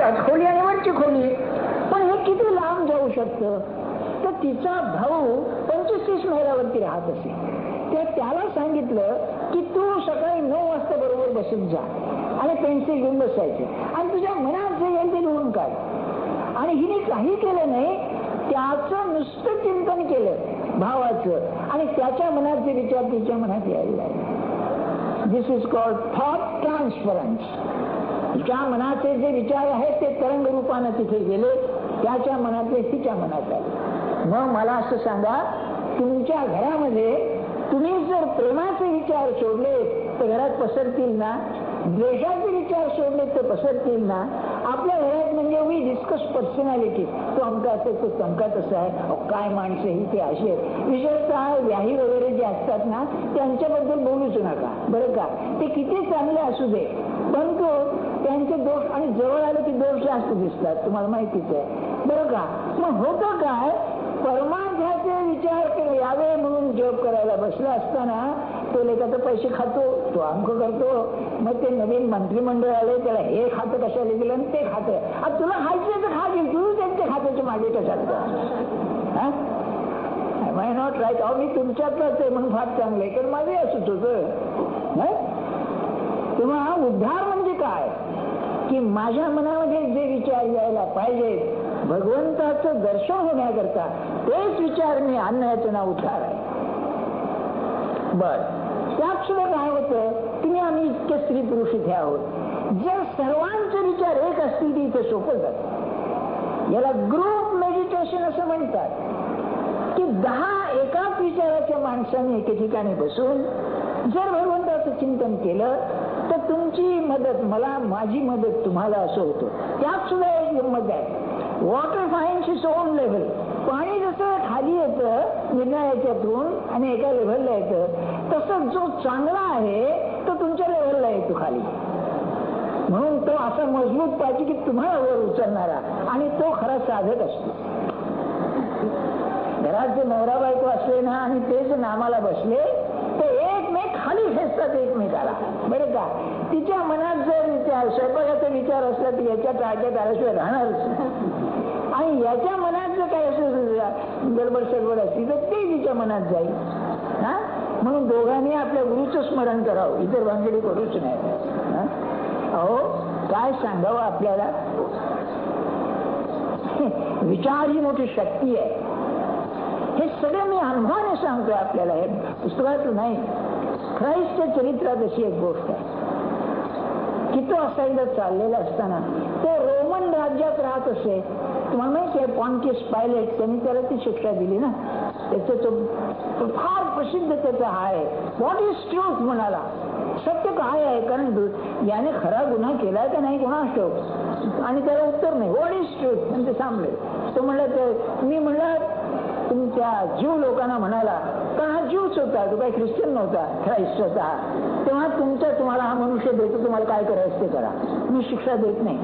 तळात खोली आणि वरची खोली. पण हे किती लांब जाऊ शकतं? तर तिचा भाऊ 25-30 मैलावरती राहत असे. त्याला सांगितलं की तू सकाळी 9 वाजता बरोबर बसून जा आणि पेन्सिल घेऊन बसायचे आणि तुझ्या मनात जे येईल ते लिहून काढ. आणि हिने काही केलं नाही, त्याचं नुसतं चिंतन केलं भावाचं, आणि त्याच्या मनात जे विचार तिच्या मनात यायला लागले. दिस इज कॉल्ड थॉट ट्रान्सफरन्स. तिच्या मनाचे जे विचार आहेत ते तरंग रूपाने तिथे गेले, त्याच्या मनातले तिच्या मनात आले. मग मला असं सांगा, तुमच्या घरामध्ये तुम्ही जर प्रेमाचे विचार सोडले तर घरात पसरतील ना? द्वेषाचे विचार सोडले तर पसरतील ना? आपल्या घरात म्हणजे वी डिस्कस पर्सनॅलिटी, तो अमका असेल तो तमका तसा आहे, काय माणसं ही ते असे आहेत. विशेषतः व्याही वगैरे जे असतात ना, त्यांच्याबद्दल बोलूच नका बरं का. ते किती चांगले असू दे, परंतु त्यांचे दोष आणि जवळ आले की दोष जास्त दिसतात, तुम्हाला माहितीच आहे बरं का. मग होतं काय, परमार्थाचे विचार यावे म्हणून जॉब करायला बसला असताना तो लेखाचा पैसे खातो, तो अंक करतो. मग ते नवीन मंत्रिमंडळ आले, त्याला हे खातं कशाला दिलं आणि ते खातं. आता तुला खायचं तर खा घेईल, तू त्यांच्या खात्याच्या मागे कशाला? माय नॉट राईट. अहो मी तुमच्यातलाच आहे म्हणून फार चांगलं आहे, कारण माझे असंच होतं. तेव्हा उद्धार म्हणजे काय की माझ्या मनामध्ये जे विचार यायला पाहिजे भगवंताचं दर्शन होण्याकरता, तेच विचार मी आणण्याचं नाव उद्धार आहे. बर, त्यात सुद्धा काय होतं, तुम्ही आम्ही इतके स्त्री पुरुष इथे आहोत, जर सर्वांचे विचार एक असतील तर इथे सोपं जातं. याला ग्रुप मेडिटेशन असं म्हणतात की 10 एकाच विचाराच्या माणसांनी एके ठिकाणी बसून जर भगवंताचं चिंतन केलं तर तुमची मदत मला, माझी मदत तुम्हाला, असं होतं. त्यात सुद्धा एक गंमत आहे. Water finds its own level. पाणी जसं खाली येतं निर्णयाच्यातून आणि एका लेव्हलला येतं, तसं जो चांगला आहे तो तुमच्या लेव्हलला येतो खाली. म्हणून तो असा मजबूत पाहिजे की तुम्हाला वर उचलणारा, आणि तो खरा साधक असतो. घरात जे नवरा बायको असले ना आणि ते जे नामाला बसले ते एकमेक खाली खेचतात एकमेकाला बरं का. तिच्या मनात जर विचार, स्वयंपाकाचा विचार असला तर याच्या टाळ्यात आल्याशिवाय राहणारच, आणि याच्या मनात जर काही असं गडबड सडबड असली तर ते तिच्या मनात जाईल. म्हणून दोघांनी आपल्या गुरुचं स्मरण करावं, इतर भानगडी करूच नाही. अहो काय सांगावं आपल्याला, विचार ही मोठी शक्ती आहे. हे सगळं मी अनुभवाने सांगतोय आपल्याला, हे पुस्तकातलं नाही. ख्राइस्टच्या चरित्रात अशी एक गोष्ट आहे की तो असा एकदा चाललेला असताना तो रोमन राज्यात राहत असे. तुम्हाला माहिती आहे पॉन्टियस पायलट, त्यांनी त्याला ती शिक्षा दिली ना. त्याचं तो फार प्रसिद्ध त्याचा आहे, व्हॉट इज ट्रूथ म्हणाला, सत्य काय आहे, कारण याने खरा गुन्हा केलाय का नाही कोणा असतो, आणि त्याला उत्तर नाही, व्हॉट इज ट्रूथ. आणि ते थांबले. तो म्हणला, मी म्हणलं तुमच्या जीव लोकांना म्हणाला, कारण हा जीवच होता, तो काही ख्रिश्चन नव्हता, ख्राइस्ट होता. तेव्हा तुम्हाला हा मनुष्य देतो, तुम्हाला काय करायचं ते करा, मी शिक्षा देत नाही.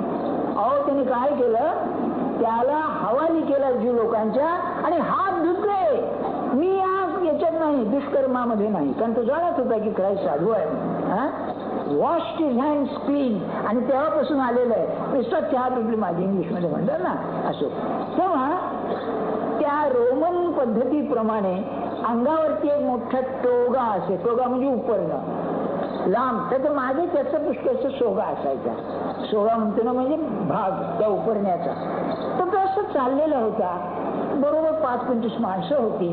अहो त्यांनी काय केलं, त्याला हवाली केला जीव लोकांच्या, आणि हात धुतले. मी याच्यात नाही, दुष्कर्मामध्ये नाही, कारण तो जाणत होता की ख्राइस्ट साधू आहे. वॉश्ड हिज हँड्स क्लीन, आणि तेव्हापासून आलेलं आहे. नुसतं चहा पिपली माझी इंग्लिशमध्ये म्हणतात ना, असो. तेव्हा त्या रोमन पद्धतीप्रमाणे अंगावरती एक मोठा टोगा असे, टोगा म्हणजे उपरणं लांब, त्याच्या मागे त्याचं पुष्कळचा सोगा असायचा. सोगा म्हणतो ना म्हणजे भाग त्या उपरण्याचा. तर तो असं चाललेला होता, बरोबर 5-25 माणसं होती,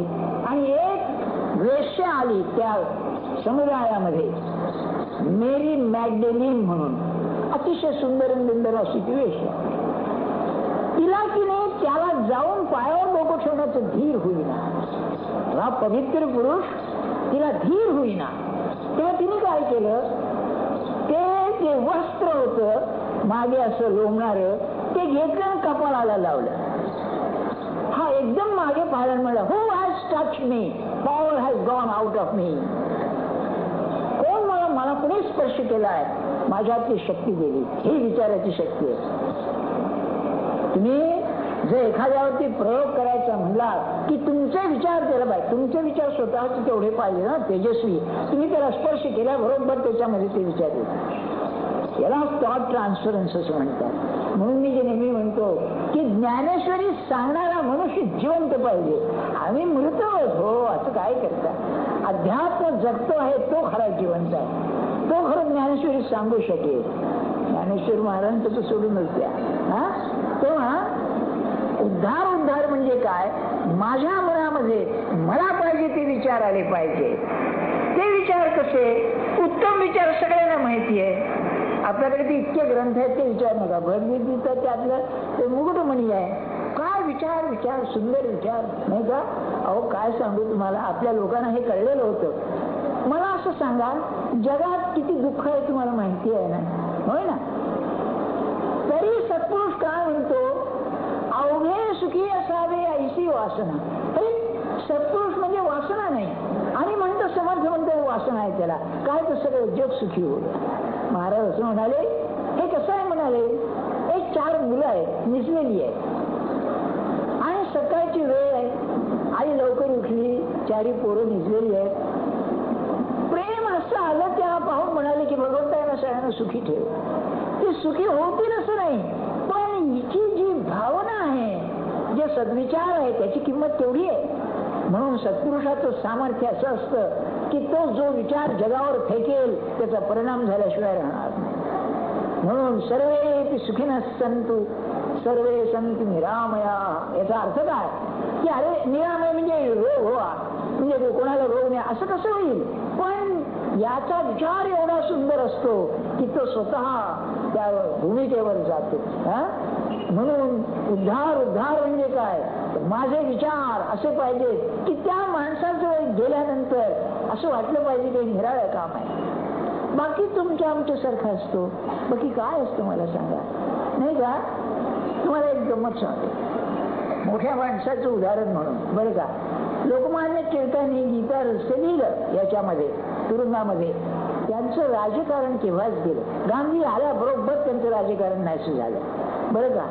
आणि एक वेश्या आली त्या समुदायामध्ये, मेरी मॅगडेलिन म्हणून, अतिशय सुंदर सुंदर अशी ती वेश्या. तिला की नाही त्याला जाऊन पायावर डोकं ठेवण्याचं धीर होईना. हा पवित्र पुरुष तिला धीर होईना. तेव्हा तिने काय केलं, ते जे वस्त्र होतं मागे असं लोंबणार ते घेतलं आणि कपाळाला लावलं. हा एकदम मागे पाहिलं, म्हणलं, who has touch me, power has gone out of me. कोण मला कुणी स्पर्श केलाय, माझ्यातली शक्ती गेली. ही विचाराची शक्ती आहे. तुम्ही जर एखाद्यावरती प्रयोग करायचा म्हणला की तुमचे विचार केला पाहिजे, तुमचे विचार स्वतःचे तेवढे पाहिजे ना तेजस्वी, तुम्ही त्याला स्पर्श केल्या बरोबर त्याच्यामध्ये ते विचार येतात. याला थॉट ट्रान्सफरन्स असं म्हणतात. म्हणून मी जे नेहमी म्हणतो की ज्ञानेश्वरी सांगणारा मनुष्य जिवंत पाहिजे. आम्ही मृत आहोत हो, असं काय करता. अध्यात्म जगतो आहे तो खरा जिवंत आहे, तो खरं ज्ञानेश्वरी सांगू शकेल. ज्ञानेश्वर महाराजांचं तर सोडूनच द्या. तेव्हा उद्धार म्हणजे काय, माझ्या मनामध्ये मला पाहिजे ते विचार आले पाहिजे. ते विचार कसे, उत्तम विचार सगळ्यांना माहिती आहे. आपल्याकडे ते इतके ग्रंथ आहेत ते विचार नका. भगवद्गीता त्यातलं ते मुकुटमणी आहे. काय विचार विचार सुंदर विचार नाही का. अहो काय सांगू तुम्हाला, आपल्या लोकांना हे कळलेलं होतं. मला असं सांगा, जगात किती दुःख आहे तुम्हाला माहिती आहे ना, होय ना. तरी सत्पुरुष काय म्हणतो, अवघे सुखी असावे ऐशी वासना. सत्पुरुष म्हणजे वासना नाही. आणि म्हणतो समर्थ म्हणतो वासना आहे त्याला. काय तर सगळं जग सुखी होईल. महाराज असं म्हणाले, हे कसं आहे म्हणाले, एक 4 मुलं आहेत, निजलेली आहेत आणि सकाळची वेळ आहे. आई लवकर उठली, 4 पोरं निजलेली आहेत. प्रेम असं आलं तेव्हा पाहून म्हणाले की भगवंतांना सगळ्यांना सुखी ठेव. ते सुखी होतील असं नाही, पण हिची जी भावना आहे, जे सद्विचार आहे त्याची किंमत तेवढी आहे. म्हणून सत्पुरुषाचं सामर्थ्य असं असतं की तो जो विचार जगावर फेकेल त्याचा परिणाम झाल्याशिवाय राहणार नाही. म्हणून सर्वे सुखीनः सन्तु सर्वे सन्तु निरामया. याचा अर्थ काय की अरे निरामय म्हणजे रोग हो, म्हणजे कोणाला रोग नाही असं कसं होईल. पण याचा विचार एवढा सुंदर असतो की तो स्वतः त्या भूमिकेवर जातो. म्हणून उद्धार म्हणजे काय, माझे विचार असे पाहिजे की त्या माणसाचं गेल्यानंतर असं वाटलं पाहिजे की निराळं काम आहे. बाकी तुमच्या आमच्यासारखं असतो, बाकी काय असतं मला सांगा नाही का. तुम्हाला एक गंमत सांगतो, मोठ्या माणसाचं उदाहरण म्हणून बरं का. लोकमान्य टिळकांनी गीता रहस्य लिहिलं याच्यामध्ये तुरुंगामध्ये. त्यांचं राजकारण केव्हाच गेलं. गांधी आल्याबरोबर त्यांचं राजकारण नाहीसं झालं बरं का.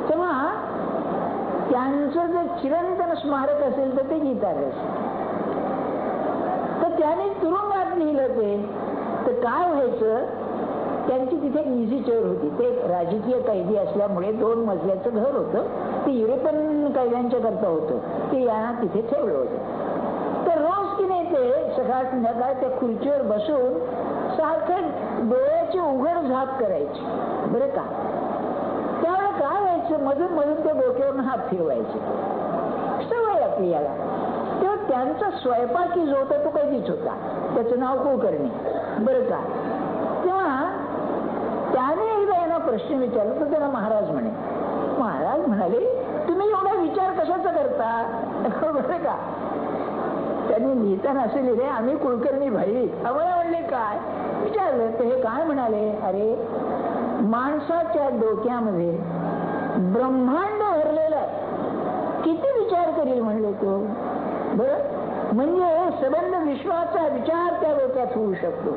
तेव्हा त्यांचं जे चिरंतन स्मारक असेल तर ते गीता रहस्य. तर त्याने तुरुंगात लिहिलं ते. तर काय व्हायचं, त्यांची तिथे एक इझी चेअर होती. ते राजकीय कैदी असल्यामुळे 2 मजल्याचं घर होतं. ते युरोपियन कैद्यांच्या करता होतं. ते यांना तिथे ठेवलं होतं. तर रोज की नाही ते सकाळ संध्याकाळ त्या खुर्चीवर बसून सारखं डोळ्याची उघड झाप करायची बरं का. त्यावेळेला काय व्हायचं, मधून मधून ते डोक्यावरून हात फिरवायचे. सवय आपली याला. तेव्हा त्यांचा स्वयंपाकी जो होता तो कैदीच होता, त्याचं नाव कुलकर्णी बरं का. तेव्हा त्याने एकदा यांना प्रश्न विचारला तर त्याला महाराज म्हणाले तुम्ही एवढा विचार कशाचा करता बरं का. त्यांनी लिहिताना असे लिहिले, आम्ही कुलकर्णी भाई. आम्हाला म्हणले काय विचारलं तर हे काय म्हणाले, अरे माणसाच्या डोक्यामध्ये ब्रह्मांड भरलेलं आहे, किती विचार करील म्हणले तो बरं. म्हणजे संबंध विश्वाचा विचार त्या डोक्यात होऊ शकतो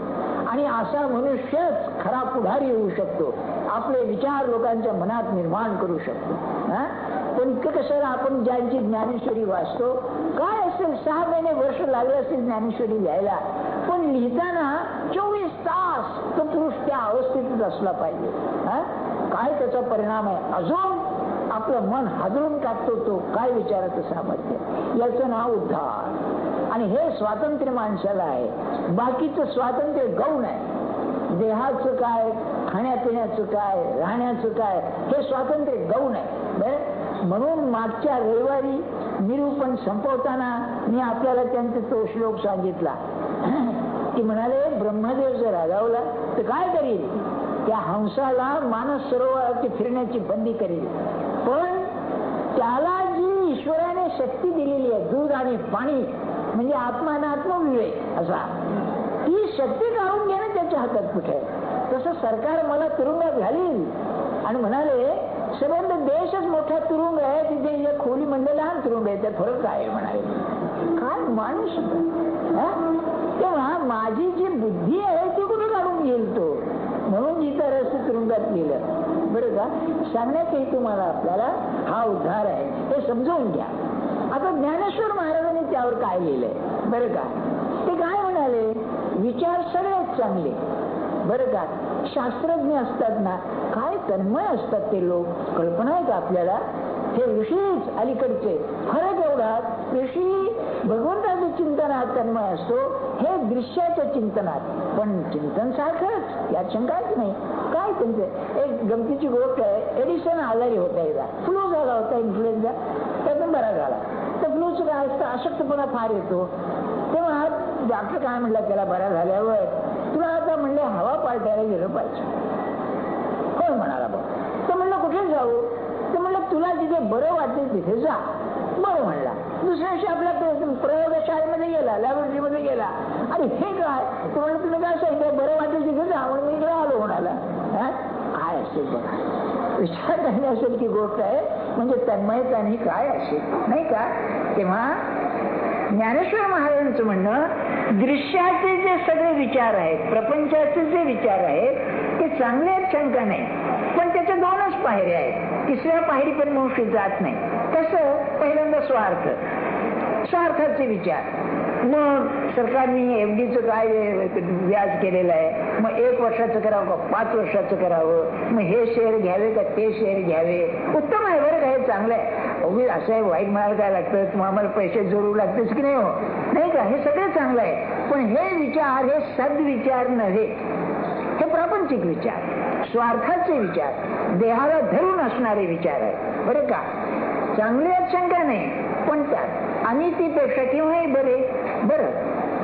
आणि असा मनुष्यच खरा पुढारी होऊ शकतो. आपले विचार लोकांच्या मनात निर्माण करू शकतो. पण कशाला आपण ज्यांची ज्ञानेश्वरी वाचतो, काय असेल 6 महिने वर्ष लागले असेल ज्ञानेश्वरी लिहायला, पण लिहिताना 24 तास तो पुरुष त्या अवस्थेतच असला पाहिजे. काय त्याचा परिणाम आहे, अजून आपलं मन हादरून टाकतो तो. काय विचाराचं सामर्थ्य, याचं नाव उद्धार. आणि हे स्वातंत्र्य माणसाला आहे. बाकीचं स्वातंत्र्य गौण आहे. देहाचं काय, खाण्यापिण्याचं काय, राहण्याचं काय, हे स्वातंत्र्य गौण आहे. म्हणून मागच्या रविवारी निरूपण संपवताना मी आपल्याला त्यांचा तो श्लोक सांगितला की म्हणाले ब्रह्मदेव जर रागावला तर काय करील, त्या हंसाला मानस सरोवराची फिरण्याची बंदी करेल. पण त्याला जी ईश्वराने शक्ती दिलेली आहे, दूध आणि पाणी म्हणजे आत्मानात्म विवेक असा, ती शक्ती काढून घेणं त्याच्या हातात कुठे आहे. तसं सरकार मला तुरुंगात घालील आणि म्हणाले संबंध देशच मोठा तुरुंग आहे, तिथे या खोली म्हणजे लहान तुरुंग आहे, त्यात फरक काय म्हणाले. काय माणूस. तेव्हा माझी जी बुद्धी आहे ती कुठे काढून घेईल तो. म्हणून गीता रहस्य तुरुंगात लिहिलं बरं का. सांगण्यात येईल तुम्हाला आपल्याला हा उद्धार आहे हे समजावून घ्या. आता ज्ञानेश्वर महाराजांनी त्यावर काय लिहिलंय बरं का. ते काय म्हणाले, विचार सगळेच चांगले बरं का. शास्त्रज्ञ असतात ना, काय तन्मय असतात ते लोक. कल्पना आहे का आपल्याला? हे ऋषीच अलीकडचे. फरक एवढा, ऋषी भगवंताचं चिंतनात तन्मय असतो, हे दृश्याच्या चिंतनात. पण चिंतन सारखंच, यात शंकाच नाही. काय त्यांचं एक गमतीची गोष्ट आहे. एडिसन आजारी होता, एकदा फ्लू झाला होता, इन्फ्लुएन्झा, त्यातून बरा झाला. तर फ्लूचं काय असतं, अशक्तपणा फार येतो. तेव्हा डॉक्टर काय म्हणलं त्याला बरा झाल्यावर, तुला आता म्हणले हवा पालटायला गेलं पाहिजे. होय म्हणाला. बघ तर म्हणलं कुठे जाऊ? तर म्हणलं तुला जिथे बरं वाटेल तिथे जा. बरं म्हणला. दुसऱ्या दिवशी आपल्या प्रयोगशाळेमध्ये गेला, लॅबोरेटरीमध्ये गेला. अरे हे काय? तर म्हणलं तुम्ही काय सांगितलं, बरं वाटेल तिथे जा, म्हणून मी इकडे आलो म्हणाला. काय असेल बघा, विचार करण्यासारखी गोष्ट आहे. म्हणजे तन्मयता काय असेल, नाही का? तेव्हा ज्ञानेश्वर महाराजांचं म्हणणं, दृश्याचे जे सगळे विचार आहेत, प्रपंचाचे जे विचार आहेत, ते चांगले आहेत, शंका नाही. पण त्याच्या दोनच पायऱ्या आहेत. तिसऱ्या पायरी पण मनुष्य जात नाही. कसं? पहिल्यांदा स्वार्थाचे विचार. मग सरकारने एफडीचं काय व्याज केलेलं आहे, मग 1 वर्षाचं करावं का 5 वर्षाचं करावं, मग हे शेअर घ्यावे का ते शेअर घ्यावे. उत्तम आहे बरं का, हे चांगलं आहे. अगदी असं आहे, वाईट म्हणायला काय लागतं, आम्हाला पैसे जोडू लागतेच की नाही, हो नाही का? हे सगळं चांगलं आहे. पण हे विचार हे सद्विचार नव्हे, हे प्रापंचिक विचार, स्वार्थाचे विचार, देहाला धरून असणारे विचार आहेत बरं का. चांगले आहेत, शंका नाही. पण त्यात अनितीपेक्षा केव्हाही बरं.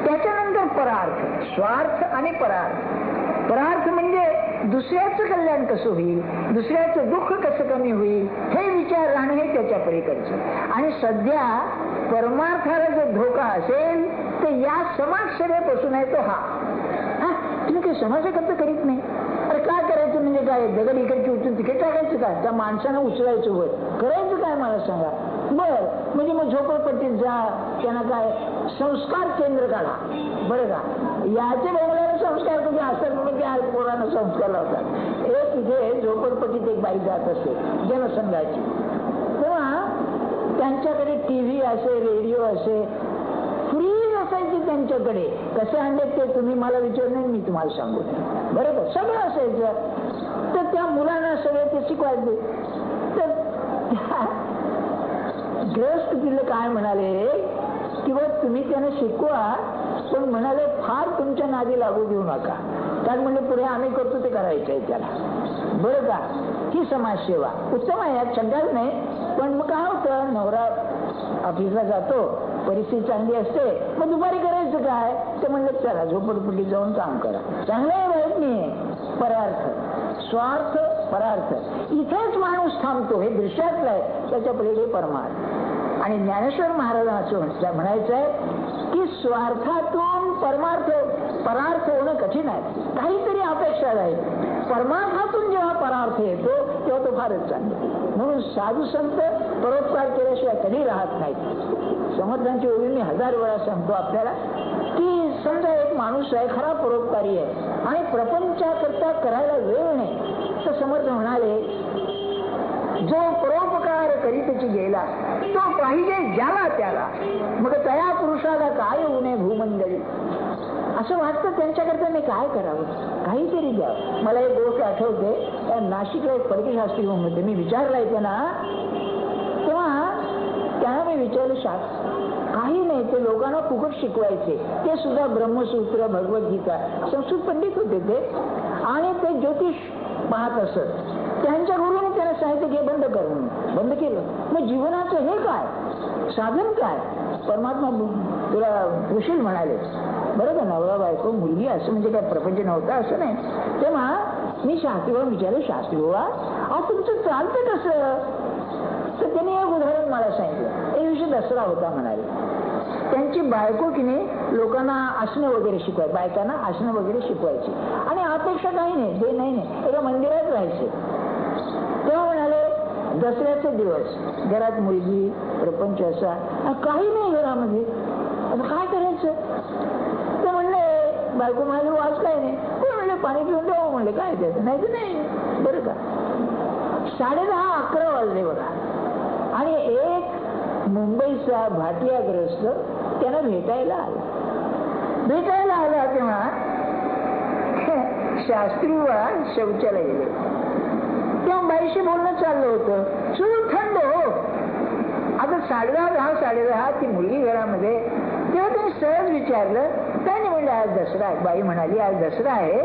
त्याच्यानंतर परार्थ, स्वार्थ आणि परार्थ. परार्थ म्हणजे दुसऱ्याचं कल्याण कसं होईल, दुसऱ्याचं दुःख कसं कमी होईल, हे विचार राहणं हे त्याच्या पलीकडचं. आणि सध्या परमार्थाला जर धोका असेल तर या समाजसेवेपासून आहे तो. तुम्ही काही समाजाकरता करीत नाही. अरे काय करायचं म्हणजे काय? दगड इकडची उचलून तिकडे टाकायचं का? त्या माणसानं उचलायचं वर करायचं काय मला सांगा. बर म्हणजे मग झोपडपट्टीत जा, त्यांना काय संस्कार केंद्र काढा बरं का. याचे वेगवेगळे संस्कार कधी असतात म्हणून त्या पोरांना संस्कार लावतात. एक तिथे झोपडपट्टीत एक बाई जात असते जनसंघाची. तेव्हा त्यांच्याकडे टीव्ही असे, रेडिओ असे, फ्रीज असायची त्यांच्याकडे. कसे आणले ते तुम्ही मला विचारणार, मी तुम्हाला सांगू बरं का. सगळं असायचं. तर त्या मुलांना सगळे ते शिकवायचे. तर ग्रस्त तिला काय म्हणाले की बघ तुम्ही त्यांना शिकवा, पण म्हणाले फार तुमच्या नादी लागू देऊ नका. कारण म्हणजे पुढे आम्ही करतो ते करायचं आहे त्याला बरं का. ही समाजसेवा उत्तम आहे, यात शंकाच नाही. पण मग काय होतं, नवरा ऑफिसला जातो, परिस्थिती चांगली असते, मग दुपारी करायचं काय? ते म्हणलं चला झोपडपट्टीत जाऊन काम करा. चांगलं आहे, वाईट नाही. परार्थ, स्वार्थ, परार्थ, इथेच माणूस थांबतो. हे दृश्यातलं आहे, त्याच्या पलीकडे परमार्थ. आणि ज्ञानेश्वर महाराजांचं म्हणायचं आहे की स्वार्थातून परार्थ होणं कठीण आहे. काहीतरी अपेक्षा आहे. परमार्थातून जेव्हा परार्थ येतो तेव्हा तो फारच चांगला. म्हणून साधू संत परोपकार केल्याशिवाय कधी राहत नाहीत. समर्थांची ओळी मी 1000 वेळा सांगतो आपल्याला की समजा एक माणूस आहे, खरा परोपकारी आहे आणि प्रपंचाकरता करायला वेळ नाही, तर समर्थ म्हणाले जो परोपकार करीतची गेला तो पाहिजे ज्याला त्याला, मग तया पुरुषाला काय उणे भूमंडळी. असं वाटतं त्यांच्याकरता मी काय करावं, काहीतरी द्यावं. मला एक गोष्ट आठवते, नाशिकला एक परकीशास्त्री होते, मी विचारलाय त्यांना, तेव्हा त्यांना मी विचारलं काही नाही, ते लोकांना फुकट शिकवायचे, ते सुद्धा ब्रह्मसूत्र, भगवद्गीता, संस्कृत पंडित होते ते, आणि ते ज्योतिष पाहत असत. त्यांच्या गुरुने त्याला सांगितलं की बंद कर, म्हणून बंद केलं. मग जीवनाचं हे काय, साधन काय? परमात्मा तुला कुशील म्हणाले बरं का. नवरा बायको मुलगी असं म्हणजे काय प्रपंच नव्हता असं नाही. तेव्हा मी शास्त्रीबाबा विचारलं, शास्त्रीबाबा तुमचं चालतं कसं? तर त्यांनी एक उदाहरण मला सांगितलं. एक दिवशी दसरा होता म्हणाले, त्यांची बायको की नाही लोकांना आसनं वगैरे शिकवायची, बायकांना आसनं वगैरे शिकवायची, आणि अपेक्षा काही नाही, हे नाही एका मंदिरात राहायचे. तेव्हा म्हणाले दसऱ्याचे दिवस घरात मुलगी, प्रपंच असा काही नाही घरामध्ये, आता काय करायचं? तर म्हणले बायको म्हणाले वाच काय नाही, म्हणले पाणी पिऊन द्यावं, म्हणले काय द्यायचं, नाही तर नाही बरं का. 10:30-11 वाजले बघा, आणि एक मुंबईचा भाटियाग्रस्त त्यांना भेटायला आला. तेव्हा शास्त्री शौचाला गेले. तेव्हा बाईशी बोलणं चाललं होतं. चूल थंड हो. आता 10:30 ती मुलगी घरामध्ये. तेव्हा त्यांनी सहज विचारलं. त्याने म्हणलं आज दसरा आहे. बाई म्हणाली आज दसरा आहे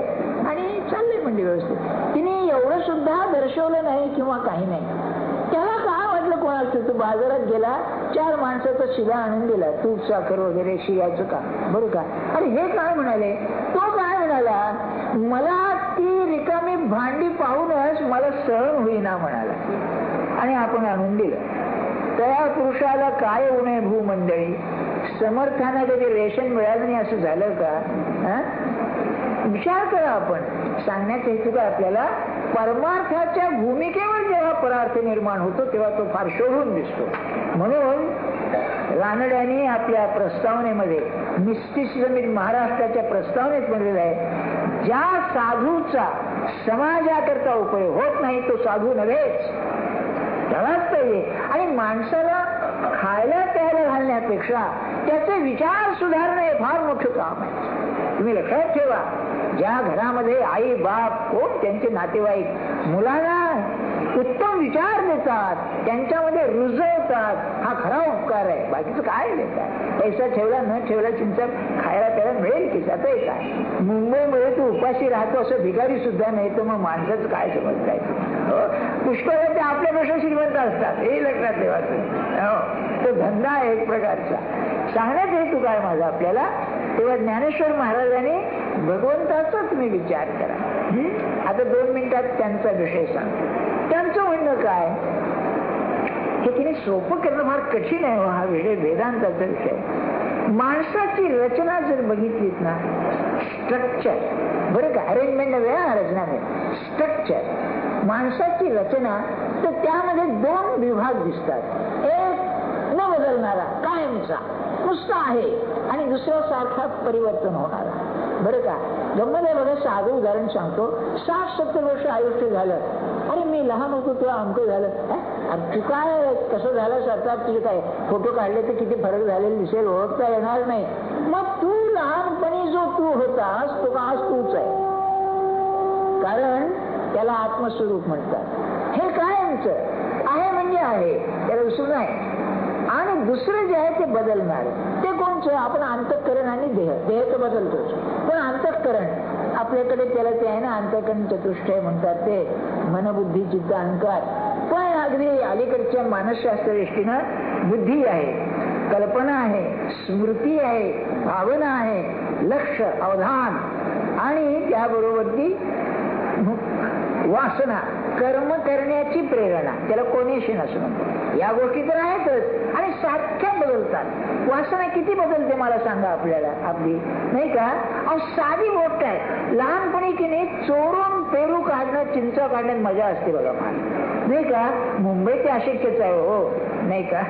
आणि चाललंय म्हणजे व्यवस्थित. तिने एवढं सुद्धा दर्शवलं नाही किंवा काही नाही. त्याला काय वाटलं कोणाचं, तो बाजारात गेला 4 माणसाचा शिरा आणून दिला, तूप साखर वगैरे शिऱ्याचं का बरं का. आणि हे काय म्हणाले, तो काय म्हणाला, मला ती रिकामी भांडी पाहूनच मला सहन होईना म्हणाला आणि आपण आणून दिलं. त्या पुरुषाला काय होऊ नये भूमंडळी. समर्थांना कधी रेशन मिळालं नाही असं झालं का. विचार करा. आपण सांगण्याचा हेतू काय आपल्याला, परमार्थाच्या भूमिकेवर जेव्हा परार्थ निर्माण होतो तेव्हा तो फार शोभून दिसतो. म्हणून रानड्यांनी आपल्या प्रस्तावनेमध्ये मिस्टिसिझम इन महाराष्ट्राच्या प्रस्तावनेत म्हणलेलं आहे, ज्या साधूचा समाजाकरता उपयोग होत नाही तो साधू नव्हेच. त्यालाच पाहिजे. आणि माणसाला खायला प्यायला घालण्यापेक्षा त्याचे विचार सुधारणं हे फार मोठं काम आहे. तुम्ही लक्षात ठेवा, ज्या घरामध्ये आई बाप कोण त्यांचे नातेवाईक मुलांना उत्तम विचार देतात, त्यांच्यामध्ये रुजवतात, हा खरा उपकार आहे. बाकीचं काय देतात. पैसा ठेवला न ठेवला चिंचा खायला प्यायला मिळेल की, त्याचं काय. मुंबईमध्ये तू उपाशी राहतो असं भिकारी सुद्धा नाही तर मग माणसाचं काय समजतायचं. पुष्कळ ते आपल्यापेक्षा श्रीमंत असतात हे लक्षात ठेवायचं. तो धंदा आहे एक प्रकारचा. सांगण्यात हेतू काय माझा आपल्याला, तेव्हा ज्ञानेश्वर महाराजांनी भगवंताचा तुम्ही विचार करा. आता 2 मिनिटात त्यांचा विषय सांगतो. त्यांचं म्हणणं काय, हे तिने सोपं करणं फार कठीण आहे. हा विषय वेदांताचा विषय. माणसाची रचना जर बघितलीत ना, स्ट्रक्चर बरं का, अरेंजमेंट नव्हे, रचना नाही, स्ट्रक्चर. माणसाची रचना तर त्यामध्ये 2 विभाग दिसतात. एक न बदलणारा कायमचा नुसता आहे आणि दुसऱ्या सारखा परिवर्तन होणारा. बरं का, गंमत आहे बघा. साधं उदाहरण सांगतो. 60-70 वर्ष आयुष्य झालं. अरे मी लहान होतो तेव्हा अमकं झालं. तू काय कसं झालं आता, तुझे काय फोटो काढले तर किती फरक झालेला दिसेल, ओळखता येणार नाही. मग तू लहानपणी जो तू होतास तो का आज तूच आहे. कारण त्याला आत्मस्वरूप म्हणतात. हे कायमचं आहे म्हणजे आहे, त्याला दुसरं नाही. आणि दुसरं जे आहे ते बदलणार. ते कोणचं, आपण अंतःकरण आणि देह. देह तर बदलतोच, पण अंतःकरण आपल्याकडे त्याला ते आहे ना, अंतःकरण चतुष्टय म्हणतात ते, मन बुद्धी चित्त अहंकार. पण अगदी अलीकडच्या मानसशास्त्र दृष्टीनं बुद्धी आहे, कल्पना आहे, स्मृती आहे, भावना आहे, लक्ष अवधान आणि त्याबरोबर ती वासना, कर्म करण्याची प्रेरणा, त्याला कोनेशन असं म्हणतो. या गोष्टी तर आहेतच आणि सारख्या बदलतात. वासना किती बदलते मला सांगा आपल्याला आपली, नाही का. अहो साधी गोष्ट आहे. लहानपणी की नाही चोरून पेरू काढणं, चिंचा काढण्यात मजा असते बघा फार, नाही का. मुंबईत ते अशक्यच आहे हो, नाही का.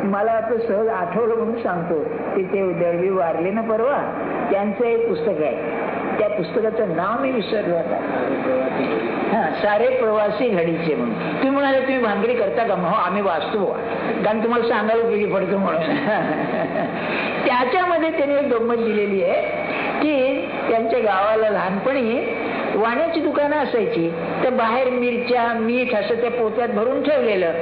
मला आता सहज आठवलं म्हणून सांगतो. तिथे दळवी वारले ना परवा, त्यांचं एक पुस्तक आहे. त्या पुस्तकाचं नाव मी विसरलो आता. सारे प्रवासी घडीचे म्हणून. तुम्ही म्हणाले तुम्ही भांगडी करता का. हो आम्ही वाचतो, कारण तुम्हाला सांगायला उपयोगी पडतो म्हणून. त्याच्यामध्ये त्याने एक गंमत दिलेली आहे की त्यांच्या गावाला लहानपणी वाण्याची दुकानं असायची. तर बाहेर मिरच्या मीठ असं त्या पोत्यात भरून ठेवलेलं.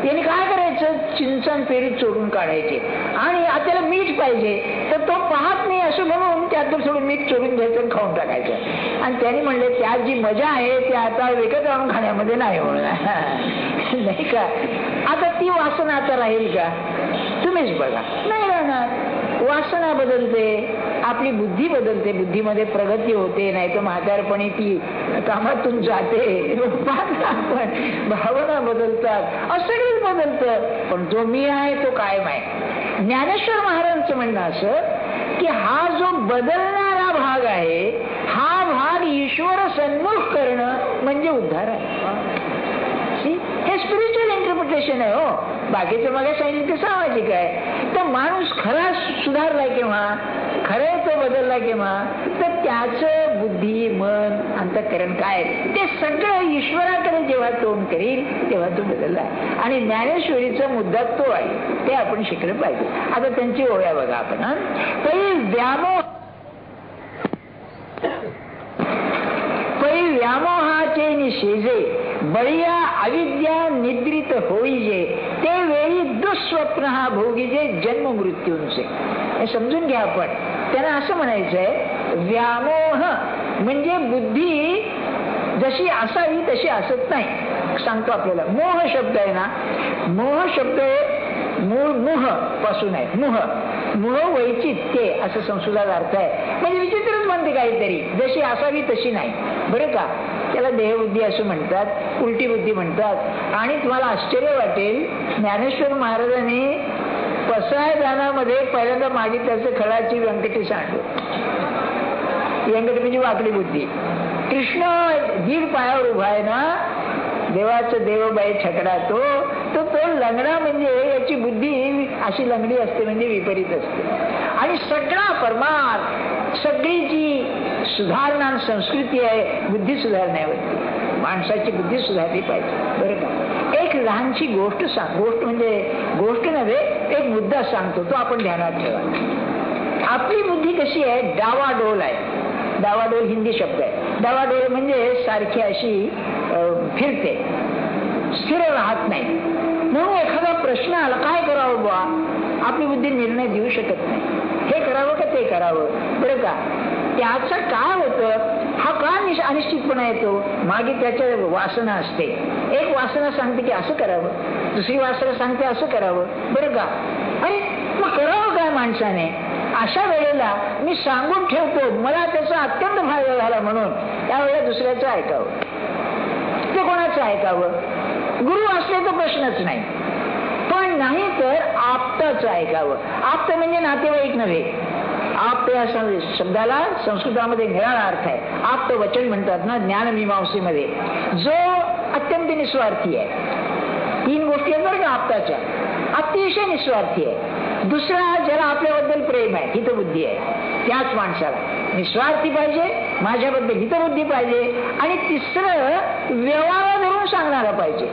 यांनी काय करायचं, चिंचण पेरी चोरून काढायचे आणि त्याला मीठ पाहिजे तर तो पाहत नाही असं म्हणून त्यातून थोडं मीठ चोरून घ्यायचं आणि खाऊन टाकायचं. आणि त्यांनी म्हणले त्यात जी मजा आहे ते आता विकत आणून खाण्यामध्ये नाही म्हणून, नाही का. आता ती वासना आता राहील का, तुम्हीच बघा, नाही राहणार. वासना बदलते, आपली बुद्धी बदलते, बुद्धीमध्ये प्रगती होते, नाही तर म्हातारपणी ती कामातून जाते. भावना बदलतात, असं बदलतं, पण जो मी आहे तो कायम आहे. ज्ञानेश्वर महाराजांचं म्हणणं असं की हा जो बदलणारा भाग आहे हा भाग ईश्वर सन्मुख करणं म्हणजे उद्धार आहे. हे स्पिरिच्युअल इंटरप्रिटेशन आहे हो. बाकीचं मग सांगितलं ते सामाजिक आहे. तर माणूस खरा सुधारला केव्हा, खरं तो बदलला केव्हा, तर त्याचं बुद्धी मन अंतःकरण काय ते सगळं ईश्वराकडे जेव्हा तोंड करील तेव्हा तो बदलला. आणि ज्ञानेश्वरीचा मुद्दा तो आहे, ते आपण शिकलं पाहिजे. आता त्यांची ओळ्या बघा आपण. काही व्यामोह शेजे बळिया अविद्या निद्रित होईजे ते वेळी दुःस्वप्न हा भोगीजे जन्म मृत्यूंचे. हे समजून घ्या. आपण त्यांना असं म्हणायचंय व्यामोह म्हणजे बुद्धी जशी असावी तशी असत नाही. सांगतो आपल्याला. मोह शब्द आहे ना, मोह शब्द मूळ मुह पासून आहे. मुह वैचित्य असं संस्कृतात अर्थ आहे. म्हणजे विचित्रच म्हणते काहीतरी, जशी असावी तशी नाही. बरं का. त्याला देहबुद्धी असं म्हणतात, उलटी बुद्धी म्हणतात. आणि तुम्हाला आश्चर्य वाटेल, ज्ञानेश्वर महाराजांनी पसाय दानामध्ये पहिल्यांदा मागितल्याचं खळाची व्यंकटी सांडलं. व्यंकट म्हणजे वाकडी बुद्धी. कृष्ण दीड पायावर उभा आहे ना, देवाचं देवबाई छकडा तो लंगडा म्हणजे याची बुद्धी अशी लंगडी असते, म्हणजे विपरीत असते. आणि सगळा परमार्थ, सगळी जी सुधारणा संस्कृती आहे बुद्धी सुधारण्यावरती. माणसाची बुद्धी सुधारली पाहिजे. बरं का. एक लहानशी गोष्ट म्हणजे गोष्ट नव्हे, एक मुद्दा सांगतो, तो आपण ध्यानात ठेवा. आपली बुद्धी कशी आहे? डावाडोल आहे. डावाडोल हिंदी शब्द आहे. डावाडोल म्हणजे सारखी अशी फिरते, स्थिर राहत नाही. म्हणून एखादा प्रश्न आला, काय करावं बुवा, आपली बुद्धी निर्णय देऊ शकत नाही. हे करावं का ते करावं. बरं का. त्याचं काय होतं, हा का अनिश्चितपणा येतो. मागे त्याच्या वासना असते. एक वासना सांगते की असं करावं, दुसरी वासना सांगते असं करावं. बरं का. अरे मग करावं काय माणसाने. अशा वेळेला मी सांगून ठेवतो, मला त्याचा अत्यंत फायदा झाला म्हणून त्यावेळेला दुसऱ्याचं ऐकावं. ते कोणाचं ऐकावं. गुरु असले तर प्रश्नच नाही, पण नाही तर आप्ताचं ऐकावं. आप्त म्हणजे नातेवाईक नव्हे. आप्त या शब्दाला संस्कृतामध्ये निराळा अर्थ आहे. आप्त वचन म्हणतात ना ज्ञानमीमांसेमध्ये, जो अत्यंत निस्वार्थी आहे. 3 गोष्टी आहेत बरं का आप्ताच्या. अतिशय निस्वार्थी आहे. दुसरा, ज्याला आपल्याबद्दल प्रेम आहे, हितबुद्धी आहे, त्याच माणसाला निस्वार्थी पाहिजे, माझ्याबद्दल हितबुद्धी पाहिजे. आणि तिसरं, व्यवहार धरून सांगणारा पाहिजे.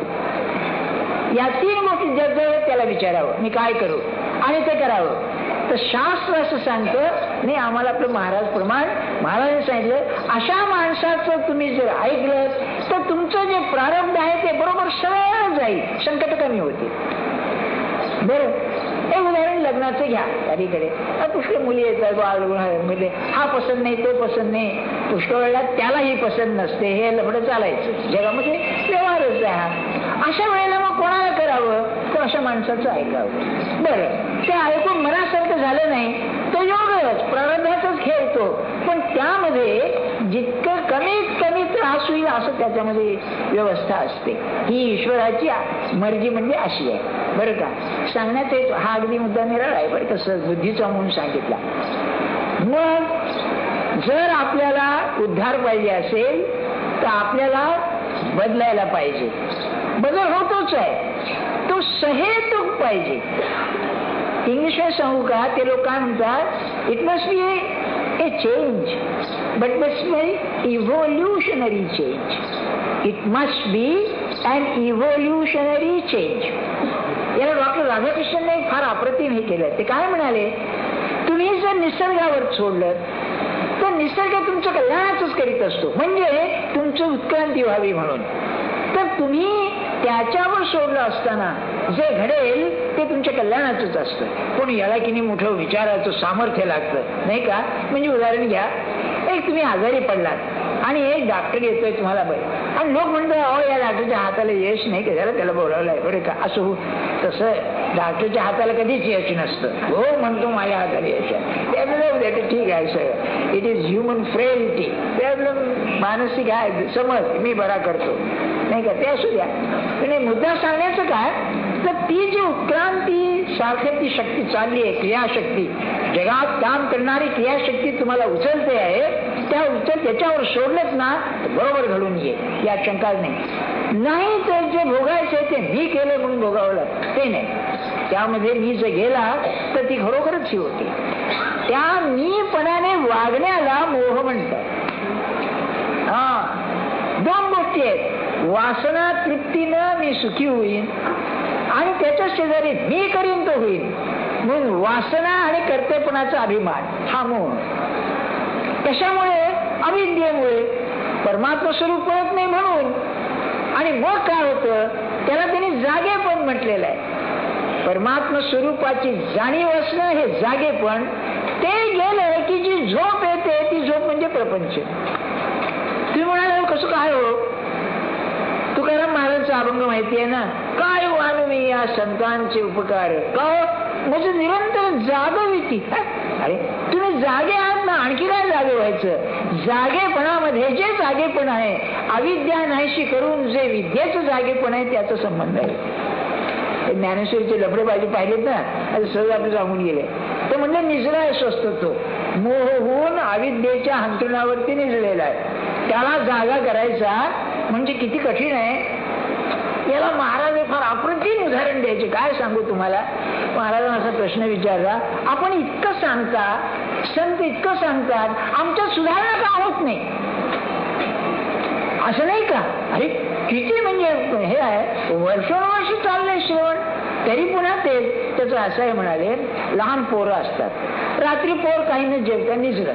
या 3 गोष्टी जर त्याला विचारावं मी काय करू आणि ते करावं, तर शास्त्र असं सांगतं नाही. आम्हाला आपलं महाराज प्रमाण महाराजांनी सांगितलं, अशा माणसाचं तुम्ही जर ऐकलं तर तुमचं जे प्रारब्ध आहे ते बरोबर सरळ जाईल, संकट कमी होते. बरं. एक उदाहरण लग्नाचं घ्या. अलीकडे पुष्कळ मुली येतात, म्हणजे हा पसंत नाही, तो पसंत नाही. पुष्कळ वेळेला त्यालाही पसंत नसते. हे लफडं चालायचं जगामध्ये, व्यवहारच आहे हा. अशा वेळेला मग कोणाला करावं, तर अशा माणसाचं ऐकावं. बरं. ते ऐकून मनासारखं झालं नाही तो योगच, प्रारब्धाचाच खेळतो. पण त्यामध्ये जितकं कमीत कमी त्रास होईल असं त्याच्यामध्ये व्यवस्था असते. ही ईश्वराची मर्जी म्हणजे अशी आहे. बरं का. सांगण्यात येतो, हा अगदी मुद्दा निराळा आहे बरं, कसं बुद्धीचा म्हणून सांगितला. मग जर आपल्याला उद्धार पाहिजे असेल तर आपल्याला बदलायला पाहिजे. बदल होतोच आहे, तो सहेतुक पाहिजे. इंग्लिशमध्ये सांगू का, ते लोक काय म्हणतात, it must be a change, but must be evolutionary change. It must be an evolutionary change. याला डॉक्टर राधाकृष्णनने फार अप्रतिम हे केलं. ते काय म्हणाले, तुम्ही जर निसर्गावर सोडलं तर निसर्ग तुमचं कल्याणाचंच करीत असतो, म्हणजे तुमचं उत्क्रांती व्हावी म्हणून. तर तुम्ही त्याच्यावर सोडलं असताना जे घडेल ते तुमच्या कल्याणाचंच असतं. पण याला किती मोठं विचाराचं सामर्थ्य लागतं नाही का. म्हणजे उदाहरण घ्या, एक तुम्ही आजारी पडलात आणि एक डॉक्टर येतोय तुम्हाला बरं, आणि लोक म्हणतात अहो या डॉक्टरच्या हाताला यश नाही, कशाला त्याला बोलावलं आहे. बरं का. असं तसं डॉक्टरच्या हाताला कधीच यश नसतं. हो म्हणतो माझ्या हाताला यश आहे, त्यामुळे ठीक आहे sir, it is human frailty. ते आपलं मानसिक आहे समज, मी बरा करतो नाही का, ते असू द्या. पण मुद्दा सांगण्याचं काय, तर ती जी उत्क्रांती सारखी ती शक्ती चालली आहे, क्रियाशक्ती, जगात काम करणारी क्रियाशक्ती तुम्हाला उचलते आहे, त्याच्यावर सोडलंच ना बरोबर घडून ये, या शंकाच नाही. तर जे भोगायचे ते मी केलं म्हणून भोगावं लागतं, ते नाही. त्यामध्ये मी जर गेला तर ती खरोखरच ही होती. त्या मीपणाने वागण्याला मोह म्हणतात. हा 2 गोष्टी आहेत, वासना तृप्तीनं मी सुखी होईन आणि त्याच्या शेजारी मी करीन तो होईल, म्हणून वासना आणि कर्तेपणाचा अभिमान हा मोह. कशामुळे? अविद्येमुळे. परमात्मा स्वरूप कळत नाही म्हणून. आणि मग काय होतं, त्याला त्यांनी जागेपण म्हटलेलं आहे. परमात्मा स्वरूपाची जाणीव असणं हे जागेपण. ते गेलं की जी झोप येते ती झोप म्हणजे प्रपंच. तुम्ही म्हणाले कसं काय हो, तुकाराम महाराजांचा अभंग माहिती आहे ना, काय वाणू मी या संतांचे उपकार, का म्हणजे निरंतर जागविती. अरे तुम्ही जागे आहात ना, आणखी काय जागे व्हायचं. जागेपणामध्ये जे जागेपण आहे, अविद्या नाहीशी करून जे विद्येचं जागेपण आहे त्याचा संबंध आहे. ज्ञानेश्वरीचे लफडेबाजी पाहिलेत ना, आता सहज आपले सांगून गेले. ते म्हणजे निजला आहे स्वस्त, तो मोह होऊन अविद्येच्या हंतरुणावरती निजलेला आहे. त्याला जागा करायचा म्हणजे किती कठीण आहे. याला महाराज फार अप्रतिम उदाहरण द्यायचे. काय सांगू तुम्हाला. महाराजांना असा प्रश्न विचारला, आपण इतकं सांगता, संत इतकं सांगतात, आमच्या सुधारणा का होत नाही, असं नाही का. अरे किती म्हणजे हे आहे, वर्षोवर्ष चाललंय श्रवण, तरी पुन्हा तेच. त्याचं असं आहे म्हणाले, लहान पोरं असतात, रात्री पोर काही न जेवता निजलं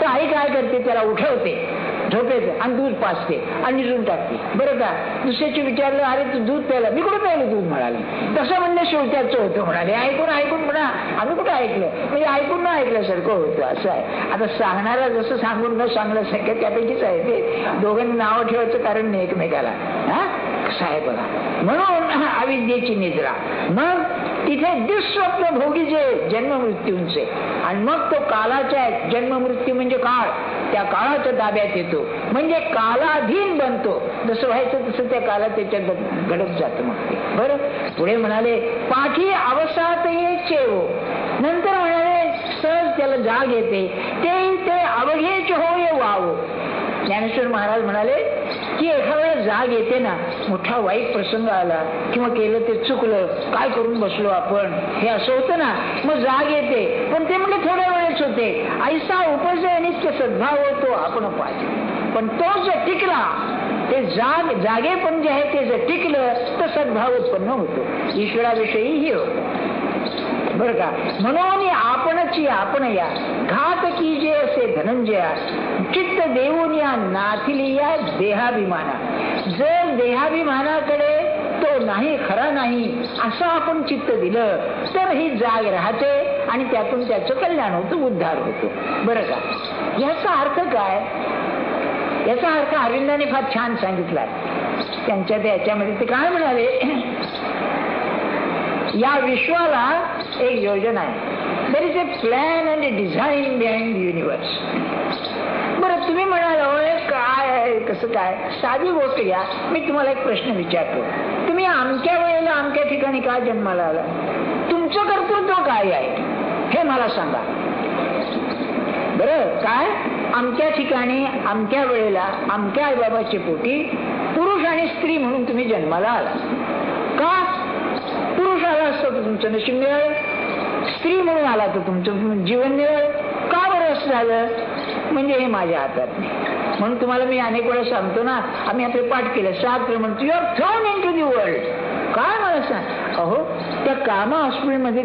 तर आई काय करते, त्याला उठवते झोपेचं आणि दूध पाजते आणि निजून टाकते. बरं का. दुसऱ्याची विचारलं, अरे तू दूध प्यायला, मी कुठं प्यायलं दूध म्हणाले. तसं म्हणणं शेवट्याचं होतं म्हणाले. ऐकून म्हणा, आम्ही कुठं ऐकलं, म्हणजे ऐकून न ऐकल्यासारखं होतं. असं आहे. आता सांगणारा जसं सांगून न सांगण्यासारखं त्यापैकीच आहे ते. दोघांनी नावं ठेवायचं कारण नाही एकमेकाला. कसं आहे बघा. म्हणून अविद्येची निद्रा, मग तिथे दुःस्वप्न भोगी जे जन्म मृत्यूंचे, आणि मग तो कालाच्या जन्म मृत्यू म्हणजे काळ, त्या काळाच्या ताब्यात येतो, म्हणजे कालाधीन बनतो. जसं व्हायचं तसं त्या काळात त्याच्यात घडत जातं. मग ते बरं. पुढे म्हणाले, पाठी अवसात चेवो, नंतर म्हणाले सहज त्याला जाग येते, ते अवघेच होय वावो. ज्ञानेश्वर महाराज म्हणाले की एखाद्या वेळेला जाग येते ना, मोठा वाईट प्रसंग आला किंवा केलं ते चुकलं, काय करून बसलो आपण, हे असं होतं ना, मग जाग येते. पण ते म्हणजे थोड्या वेळेस होते. ऐसा उपजे अनित्य सद्भाव होतो आपण पाहिजे. पण तो जर टिकला, ते जागेपण जे आहे ते जर टिकलं तर सद्भाव उत्पन्न होतो, ईश्वराविषयीही होतो. बरं का. म्हणून आपणची आपण या घात की जे असे धनंजया, चित्त देऊन या नाथिली या देहाभिमाना. जर देहाभिमानाकडे तो नाही, खरा नाही असं आपण चित्त दिलं तर ही जाग राहते आणि त्यातून त्याचं कल्याण होतं, उद्धार होतो. बरं का. याचा अर्थ काय, याचा अर्थ अरविंदाने फार छान सांगितलाय त्यांच्या त्याच्यामध्ये. ते काय म्हणाले, या विश्वाला एक योजना आहे. There is a plan and a design behind universe. बरं तुम्ही म्हणाल काय आहे, कसं काय. साधी गोष्ट घ्या, मी तुम्हाला एक प्रश्न विचारतो. तुम्ही अमक्या वेळेला अमक्या ठिकाणी का जन्माला आला, तुमचं कर्तृत्व काय आहे हे मला सांगा. बरं काय. अमक्या ठिकाणी अमक्या वेळेला अमक्या आईबाबाच्या पोटी पुरुष आणि स्त्री म्हणून तुम्ही जन्माला आला. का. पुरुष आला असतं तर तुमचं नशीब मिळालं, स्त्री म्हणून आला तर तुमचं जीवन मिळालं. का बरं असं झालं, म्हणजे हे माझ्या हातात नाही. म्हणून तुम्हाला मी अनेक वेळा सांगतो ना, आम्ही आपले पाठ केले 7 म्हणतो, you are thrown into the world. काय मला सांग. अहो त्या कामा हॉस्पिटलमध्ये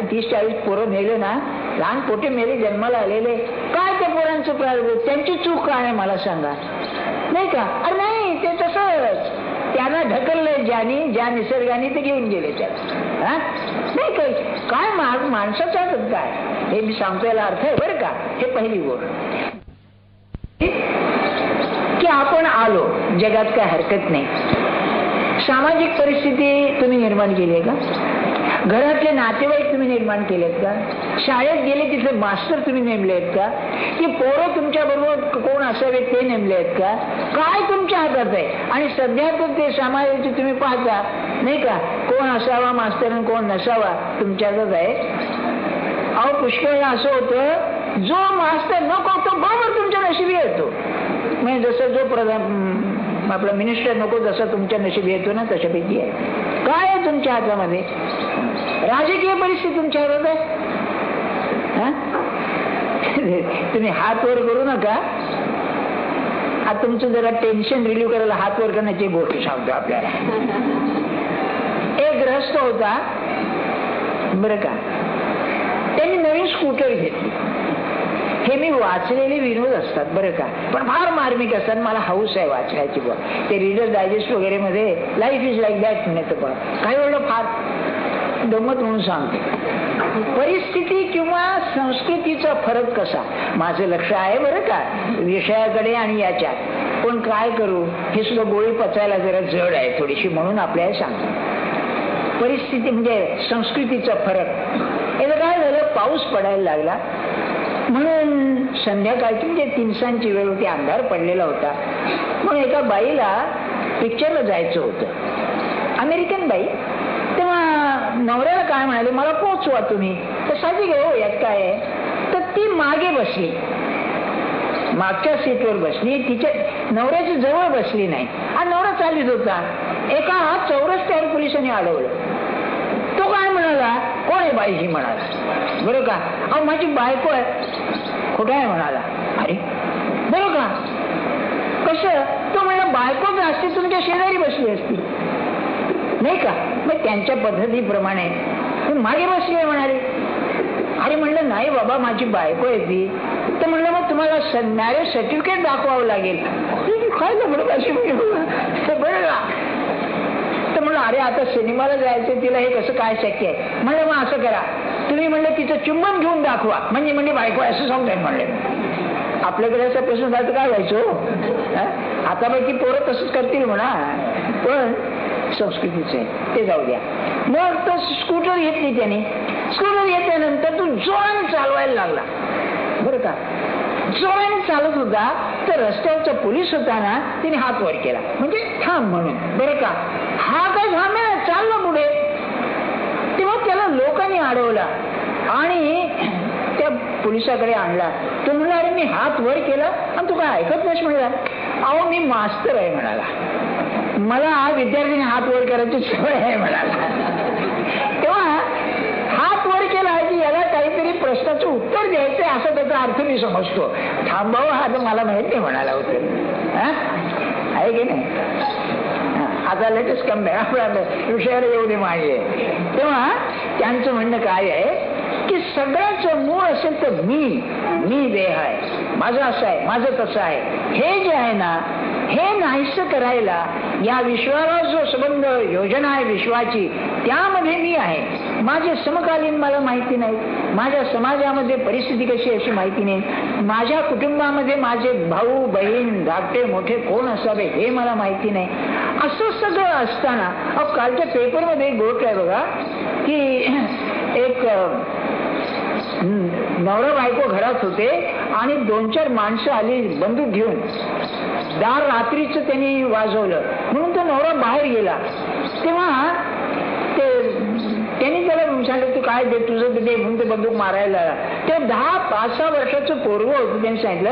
30-40 पोरं मेले ना, लहान पोटे मेले जन्माला आलेले. काय त्या पोरांचं प्रारंभ, त्यांची चूक काय आहे मला सांगा. नाही का. अरे नाही, ते तसंच त्यांना ढकललंय ज्या निसर्गाने ते घेऊन गेले त्याला. नाही काही काय माणसाचा काय हे मी सांगतो, याला अर्थ आहे बरं का. हे पहिली गोष्ट की आपण आलो जगात, काय हरकत नाही. सामाजिक परिस्थिती तुम्ही निर्माण केली आहे का, घरातले नातेवाईक तुम्ही निर्माण केलेत का, शाळेत गेले तिथले मास्टर तुम्ही नेमले आहेत का, की पोरं तुमच्या बरोबर कोण असावे ते नेमले आहेत का, काय तुमच्या हातात आहे. आणि सध्या तर ते समाजाचे तुम्ही पाहता नाही का, कोण असावा मास्तर आणि कोण नसावा तुमच्या हातात आहे. अहो पुष्कळ असं होतं, जो मास्तर नको तो बरोबर तुमच्या नशिबी येतो. म्हणजे जसं जो प्रधान आपला मिनिस्टर नको जसा तुमच्या नशिबी येतो ना, तशापैकी आहे. काय आहे तुमच्या हातामध्ये, राजकीय परिस्थिती तुमच्या हातात आहे. तुम्ही हात वर करू नका. आता तुमचं जरा टेन्शन रिलीव्ह करायला हात वर करण्याची गोष्ट सांगतो आपल्याला. एक ग्रहस्थ होता बरं का, त्यांनी नवीन स्कूटर घेतली. हे मी वाचलेले विनोद असतात बरं का, पण फार मार्मिक असतात. मला हौस आहे वाचण्याची. ते रीडर डायजेस्ट वगैरे मध्ये लाईफ इज लाईक दॅट म्हणत काही वेळेला फार गंमत म्हणून सांगतो. परिस्थिती किंवा संस्कृतीचा फरक कसा, माझं लक्ष आहे बरं का विषयाकडे आणि याच्यात, पण काय करू हे सुद्धा गोळी पचायला जरा जड आहे थोडीशी, म्हणून आपल्याला सांगतो. परिस्थिती म्हणजे संस्कृतीचा फरक. याला काय झालं, पाऊस पडायला लागला म्हणून संध्याकाळची म्हणजे 3 वेळ होती, अंधार पडलेला होता. मग एका बाईला पिक्चरला जायचं होतं, अमेरिकन बाई. तेव्हा नवऱ्याला काय म्हणाले, मला पोचवा तुम्ही. तर साधी घेऊ यात काय आहे. तर ती मागे बसली, मागच्या सीटवर बसली, तिच्या नवऱ्याच्या जवळ बसली नाही. आणि नवरा चालत होता. एका चौरस्त्यावर पोलिसांनी अडवलं. तो काय म्हणाला, कोण आहे बाई ही म्हणाला बरं का. अहो माझी बायको आहे. खोटं आहे म्हणाला. अरे बरं का, कसं. तो म्हणला बायकोच असते तुमच्या शेजारी बसली असती नाही का. मग त्यांच्या पद्धतीप्रमाणे मागे बसली म्हणाले. अरे म्हणलं नाही बाबा माझी बायको आहे ती. तर म्हणलं मग तुम्हाला मॅरेज सर्टिफिकेट दाखवावं लागेल. काय म्हणत अशी बरं का. तर म्हणलं अरे आता सिनेमाला जायचं, तिला हे कसं काय शक्य आहे. म्हणलं मग असं करा तुम्ही, म्हणलं तिचं चुंबन घेऊन दाखवा, म्हणजे बायको असं समजेल म्हणले. आपल्याकडे असा प्रश्न झाला तर काय व्हायचो. आता बाकी पोरं तसंच करतील म्हणा, पण संस्कृतीच आहे ते जाऊ द्या. मग तो स्कूटर घेतली त्याने. स्कूटर घेतल्यानंतर तो जोराने चालवायला लागला बरं का. जोराने चालत होता तर रस्त्यावरचा पोलीस होता ना, तिने हात वर केला म्हणजे थांब म्हणून बरं का. हा काय थांबेल, चालला पुढे. तेव्हा त्याला लोकांनी अडवला आणि त्या पोलिसाकडे आणला. तो म्हणला अरे मी हात वर केला आणि तू काय ऐकत नाहीस म्हणला. अहो मी मास्तर आहे म्हणाला, मला विद्यार्थ्यांनी हात वर करायची सवय आहे म्हणाला. तेव्हा हात वर केला की याला काहीतरी प्रश्नाचं उत्तर द्यायचं असं त्याचा अर्थ मी समजतो. थांबावं हा तर मला माहित नाही म्हणाला होतं. आहे की नाही. आता लेटेस्ट कम विषयाला येऊ दे माझे. तेव्हा त्यांचं म्हणणं काय आहे की सगळ्याचं मूळ असेल तर मी देह आहे, माझं असं आहे, माझं तसं आहे. हे जे आहे ना, हे नाहीसं करायला या विश्वाला जो संबंध योजना आहे विश्वाची, त्यामध्ये मी आहे. माझे समकालीन मला माहिती नाही, माझ्या समाजामध्ये परिस्थिती कशी अशी माहिती नाही, माझ्या कुटुंबामध्ये माझे भाऊ बहीण धाकटे मोठे कोण असावे हे मला माहिती नाही. असं सगळं असताना कालच्या पेपरमध्ये एक गोष्ट आहे बघा की एक नवरा बायको घरात होते आणि 2-4 माणसं आली बंदूक घेऊन. दार रात्रीच त्यांनी वाजवलं म्हणून तो नवरा बाहेर गेला. तेव्हा त्यांनी त्याला सांगितलं तू काय दे तुझं दे म्हणून ते बंदूक मारायला. ते 10-5-6 वर्षाचं पोरगं होतं. त्यांनी सांगितलं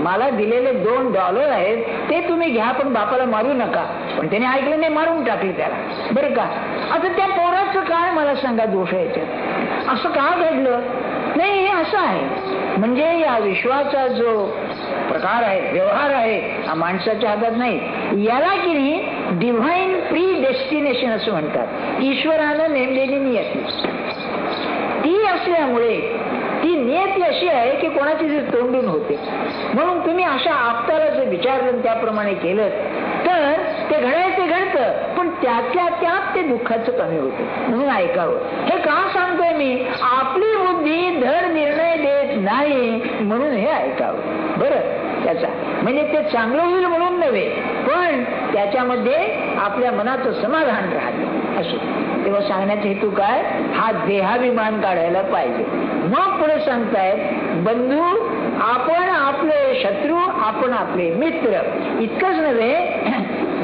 मला दिलेले $2 आहेत ते तुम्ही घ्या पण बापाला मारू नका. पण त्याने ऐकलं नाही, मारून टाकले त्याला बरं का. आता त्या पोराचं काय मला सांगा दोष आहे याच्यात. असं का घडलं नाही, हे असं आहे. म्हणजे या विश्वाचा जो प्रकार आहे व्यवहार आहे हा माणसाच्या हातात नाही. याला की नाही डिव्हाइन प्री डेस्टिनेशन असं म्हणतात. ईश्वरानं नेमलेली नियती ती असल्यामुळे ती नियती अशी आहे की कोणाची तोंडून होते. म्हणून तुम्ही अशा आपल्याला जर विचारलं त्याप्रमाणे केलं तर ते घडायचं घडतं, पण त्यातल्या त्यात ते दुःखाचं कमी होतं. म्हणून ऐकावं. हे का सांगतोय मी, आपली बुद्धी धड निर्णय देत नाही म्हणून हे ऐकावं बरं. त्याचा म्हणजे ते चांगलं होईल म्हणून नव्हे, पण त्याच्यामध्ये आपल्या मनाचं समाधान राहतं असो. तेव्हा सांगण्याचा हेतू काय, हा देहाभिमान काढायला पाहिजे. मग पुढे सांगतायत बंधू आपण आपले शत्रू, आपण आपले मित्र. इतकंच नव्हे,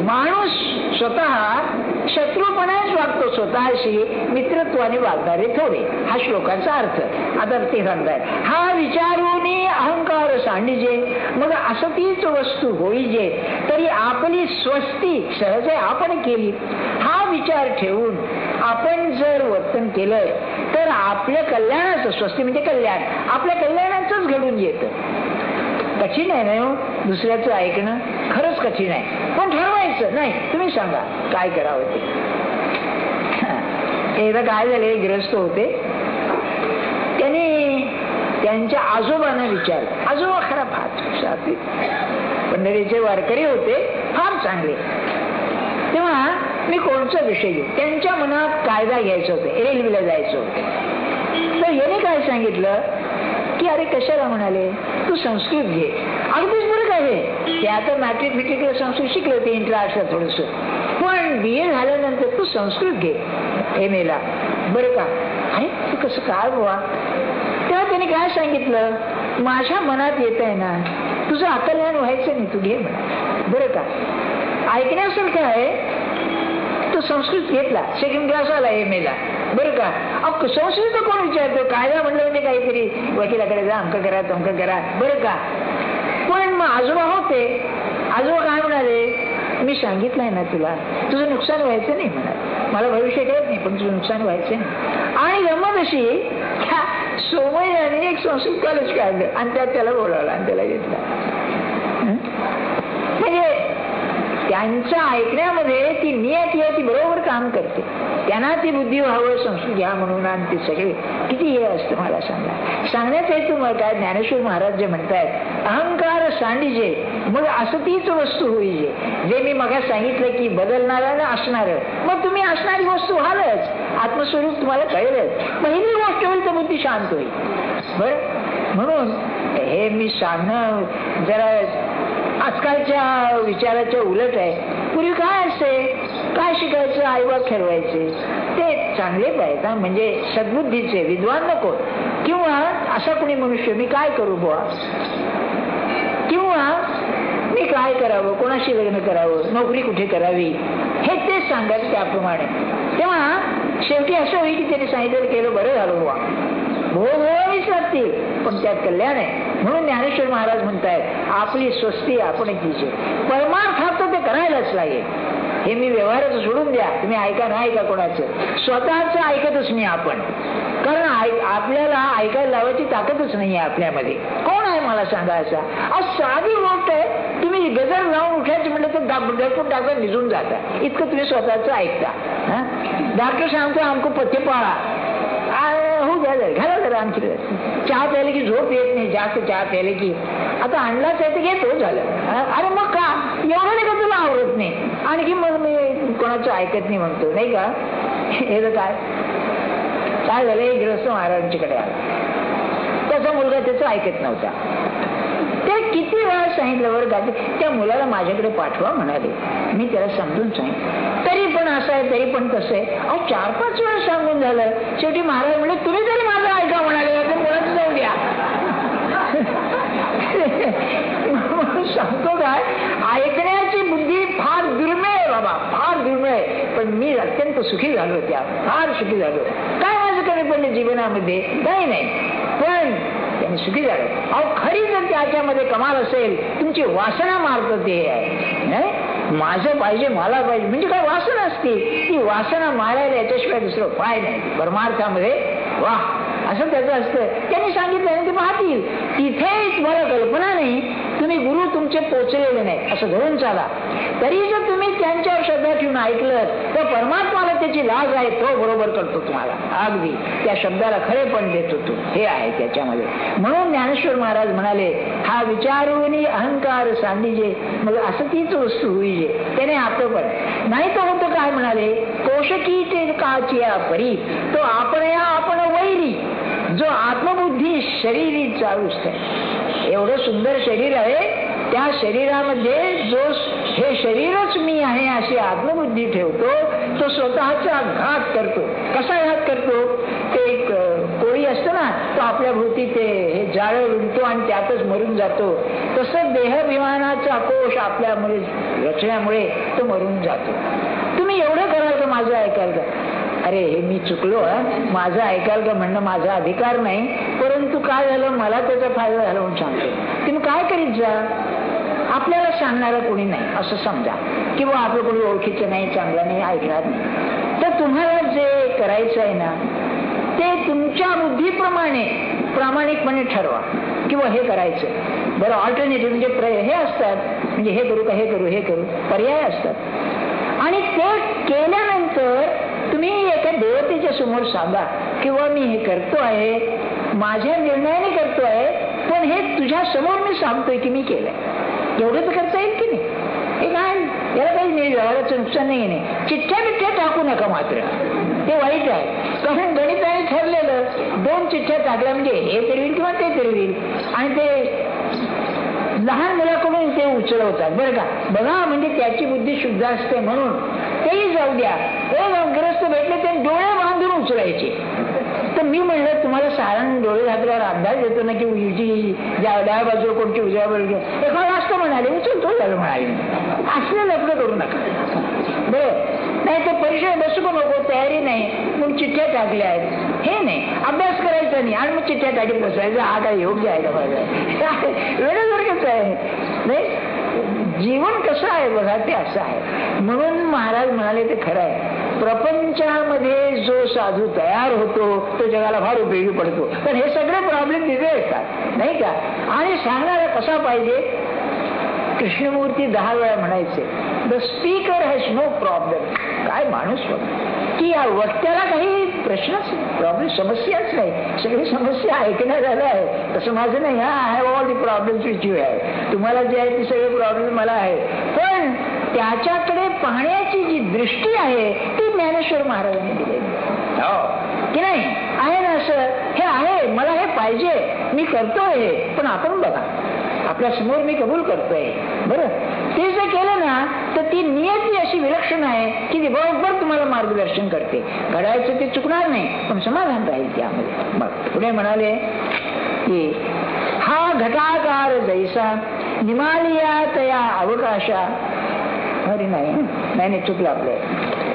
माणूस स्वतः शत्रूपणाच वागतो स्वतःशी, मित्रत्वाने वागणारे थोडे. हा श्लोकाचा अर्थ. आता ते सांगताय हा विचारूनी अहंकार सांडिजे, मग असं तीच वस्तू होईजे तरी आपली स्वस्ती सहज आपण केली. हा विचार ठेवून आपण जर वर्तन केलं तर आपल्या कल्याणाचं, स्वस्ती म्हणजे कल्याण, आपल्या कल्याणाचंच घडून येतं. कठीण आहे ना दुसऱ्याचं ऐकणं, खरंच कठीण आहे. पण ठरवायचं नाही, तुम्ही सांगा काय करावं ते. एकदा काय झाले, ग्रस्त होते, त्यांनी त्यांच्या आजोबांना विचार. आजोबा खरा फार पंढरीचे वारकरी होते, फार चांगले. तेव्हा मी कोणचा विषय घेऊ, त्यांच्या मनात कायदा घ्यायचं होतं, रेल्वेला जायचं होतं. तर याने काय सांगितलं की अरे कशाला म्हणाले, तू संस्कृत घे. अगदीच बरं काय हे, ते आता मॅट्रिक फिट्रिकला संस्कृत शिकले होते, इंटरनॅशनल थोडस, पण BA झाल्यानंतर तू संस्कृत घे MA ला, बरं का. अरे तू कसं काय बुवा. तेव्हा त्याने काय सांगितलं, माझ्या मनात येत आहे ना, तुझं अकल्याण व्हायचं नाही, तू घे म्हणा, बरं का. ऐकण्यासारखं आहे. तो संस्कृत घेतला, सेकंड क्लास आला MA ला, बरं का. संस्कृत कोण विचारतो, कायदा म्हटलं म्हणजे काहीतरी वकिलाकडे जा, अंक करा तंक करा, बरं का. पण मग आजोबा होते, आजोबा काय म्हणाले, मी सांगितलंय ना तुला, तुझं नुकसान व्हायचं नाही म्हणा, मला भविष्य कळत नाही पण तुझं नुकसान व्हायचं नाही. आणि गंमत अशी, सोमय यांनी एक संस्कृत कॉलेज काढलं आणि त्यात त्याला बोलावलं आणि त्याला घेतला. म्हणजे त्यांच्या ऐकण्यामध्ये ती नियती आहे, ती बरोबर काम करते. त्यांना ती बुद्धी व्हावं, संस्कृत घ्या म्हणून, आणि ते सगळे किती हे असतं मला सांगा. सांगण्याचं हेतू मग काय, ज्ञानेश्वर महाराज जे म्हणतायत, अहंकार सांडिजे मग असं तीच वस्तू होईजे. जे मी मग सांगितलं की बदलणारं ना असणारं, मग तुम्ही असणारी वस्तू व्हालच, आत्मस्वरूप तुम्हाला कळेलच. पहिली गोष्ट होईल तर बुद्धी शांत होईल. बरं, म्हणून हे मी सांगणं जरा आजकालच्या विचाराच्या उलट आहे. पूर्वी काय असते, काय शिकायचं, आईबाप ठरवायचे, ते चांगले पाहिजे, म्हणजे सद्बुद्धीचे विद्वान नको. किंवा असा कोणी मनुष्य, मी काय करू बुवा, किंवा मी काय करावं, कोणाशी लग्न करावं, नोकरी कुठे करावी, हे तेच सांगायचं त्याप्रमाणे. तेव्हा शेवटी असं होईल की त्याने सांगितलं केलं बरं झालं बुवा, भोग विसरतील पण त्यात कल्याण आहे. म्हणून ज्ञानेश्वर महाराज म्हणतायत, आपली स्वस्ती आपण कीचे. परमार्थात ते करायलाच लागेल. हे मी व्यवहाराचं सोडून द्या, तुम्ही ऐका ना ऐका कोणाचं, स्वतःच ऐकतच नाही आपण. कारण आपल्याला ऐकायला लावायची ताकदच नाही आहे आपल्यामध्ये. कोण आहे मला सांगा असा. आज साधी गोष्ट आहे, तुम्ही गजर लावून उठायचं म्हटलं तर डरपून टाकून निघून जाता, इतकं तुम्ही स्वतःच ऐकता. डॉक्टर सांगतो आमको पथ्य पाळा, हो द्या घाला जरा आमची. चहा प्यायले की झोप येत नाही, जास्त चहा प्यायले की आता आणलाच आहे ते घेतो झालं. अरे मग का एवढं नाही का तुला आवडत नाही, आणखी मग मी कोणाचं ऐकत नाही म्हणतो नाही का. हे तर काय झालं, एक गृहस्थ महाराजांच्याकडे आला, त्याचा मुलगा त्याचं ऐकत नव्हता. ते किती वेळा सांगितलं बरं का, त्या मुलाला माझ्याकडे पाठवा म्हणाले. मी त्याला समजून सांगितलं, तरी पण असं आहे तरी पण तसं आहे. अहो 4-5 वेळा सांगून झालं. शेवटी महाराज म्हणले तुम्ही तरी माझं ऐका म्हणाले, मुलाचं जाऊ द्या. सांगतो काय, ऐकण्याची बुद्धी फार दुर्मिळ आहे बाबा, फार दुर्मिळ आहे. पण मी अत्यंत सुखी झालो, त्या फार सुखी झालो. काय माझं कमी पडलं जीवनामध्ये, काही नाही, पण त्याने सुखी झालं. अहो खरी जर त्याच्यामध्ये कमाल असेल, तुमची वासना मारतं ते आहे नाही. माझं पाहिजे मला पाहिजे म्हणजे काय वासना असते, ती वासना मारायला याच्याशिवाय दुसरं उपाय नाही परमार्थामध्ये. वा असं त्याचं असतं. त्यांनी सांगितलं आणि ते पाहतील, तिथे तुम्हाला कल्पना नाही, तुम्ही गुरु तुमचे पोचलेले नाही असं धरून चाला. तरी जर तुम्ही त्यांच्यावर श्रद्धा ठेवून ऐकलं तर परमात्माला त्याची लाज आहे, तो बरोबर करतो तुम्हाला. अगदी त्या शब्दाला खरे पण देतो तो, हे आहे त्याच्यामध्ये. म्हणून ज्ञानेश्वर महाराज म्हणाले, हा विचारूनी अहंकार सांडिजे मग असं तीच वस्तू होईजे. त्याने आपलं पण नाही तर होतं काय म्हणाले, कोशकी ते काचिया परी तो आपण या आपण वैरी जो आत्मबुद्धी शरीरी चालूच आहे. एवढं सुंदर शरीर आहे, त्या शरीरामध्ये जो हे शरीरच मी आहे अशी आत्मबुद्धी ठेवतो, तो स्वतःचा घात करतो. कसा घात करतो, ते एक कोळी असतो ना, तो आपल्या भोवती ते हे जाळं विणतो आणि त्यातच मरून जातो. तसं देहाभिमानाचा कोश आपल्यामुळे रचण्यामुळे तो मरून जातो. तुम्ही एवढं कराल का माझं ऐकाल का, अरे हे मी चुकलो, माझं ऐकाल का म्हणणं माझा अधिकार नाही, परंतु काय झालं मला त्याचा फायदा झाला म्हणून सांगतो. तुम्ही काय करीत जा, आपल्याला सांगणारं कोणी नाही असं समजा, किंवा आपलं कोणी ओळखीचं नाही, चांगलं नाही, ऐकणार नाही. तर तुम्हाला जे करायचं आहे ना ते तुमच्या बुद्धीप्रमाणे प्रामाणिकपणे ठरवा, किंवा हे करायचं बरं. ऑल्टरनेटिव्ह म्हणजे हे असतात, म्हणजे हे करू का हे करू हे करू, पर्याय असतात. आणि ते केल्यानंतर तुम्ही एका देवतेच्या समोर सांगा, किंवा मी हे करतो आहे माझ्या निर्णयाने करतोय, पण हे तुझ्या समोर मी सांगतोय की मी केलंय. एवढं तर करता येईल की नाही? हे काय, याला काही नाही, व्यवहाराचं नुकसान नाही. चिठ्ठ्या बिठ्ठ्या टाकू नका मात्र, ते वाईट आहे. कारण गणिताने ठरलेलं 2 चिठ्ठ्या टाकल्या म्हणजे हे तरी होईल किंवा ते तरी होईल, आणि ते लहान मुलाकडून ते उचलवतात बरं का. बघा, म्हणजे त्याची बुद्धी शुद्ध असते म्हणून तेही जाऊ द्या. ग्रस्त भेटले ते डोळे बांधून उचलायचे. तर मी म्हणलं, तुम्हाला साधारण डोळे घातल्यावर अंदाज येतो ना की उलटी डाव्या बाजूला कोणती उजव्या बाजूला, एखादा असतं म्हणाले उचलतो झालं म्हणाले. असले लफडं करू नका बरं. नाही तर परीक्षा बसू पण नको, तयारी नाही, मग चिठ्ठ्या टाकल्या आहेत, हे नाही, अभ्यास करायचा नाही आणि मग चिठ्ठ्या टाकीत बसवायचं. हा काय योग्य आहे का? माझं वेळेसारखंच आहे नाही. जीवन कसं आहे बघा, ते असं आहे. म्हणून महाराज म्हणाले ते खरं आहे, प्रपंचामध्ये जो साधू तयार होतो तो जगाला फार उपयोगी पडतो. पण हे सगळे प्रॉब्लेम तिथे येतात नाही का. आणि सांगणारा कसा पाहिजे? कृष्णमूर्ती 10 वेळा म्हणायचे, the speaker has no problem. काय माणूस की या वक्त्याला काही प्रश्नच, प्रॉब्लेम, समस्याच नाही. सगळी समस्या ऐकण्यात आहे. तसं माझं नाही. I have all the problems which you have. तुम्हाला जे आहे ते सगळे प्रॉब्लेम मला आहे. पण त्याच्याकडे पाहण्याची जी दृष्टी आहे ती ज्ञानेश्वर महाराजांनी दिली हो की नाही. आहे ना असं, हे आहे, मला हे पाहिजे, मी करतोय हे, पण आपण बघा आपल्या समोर मी कबूल करतोय बरं. ते जर केलं ना तर ती नियती अशी विलक्षण आहे की ती बरोबर तुम्हाला मार्गदर्शन करते. घडायचं ते चुकणार नाही, पण समाधान राहील त्यामध्ये. मग पुढे म्हणाले की हा घटाकार जैसा निमालिया तया अवकाशा. अरे नाही चुकलं आपलं.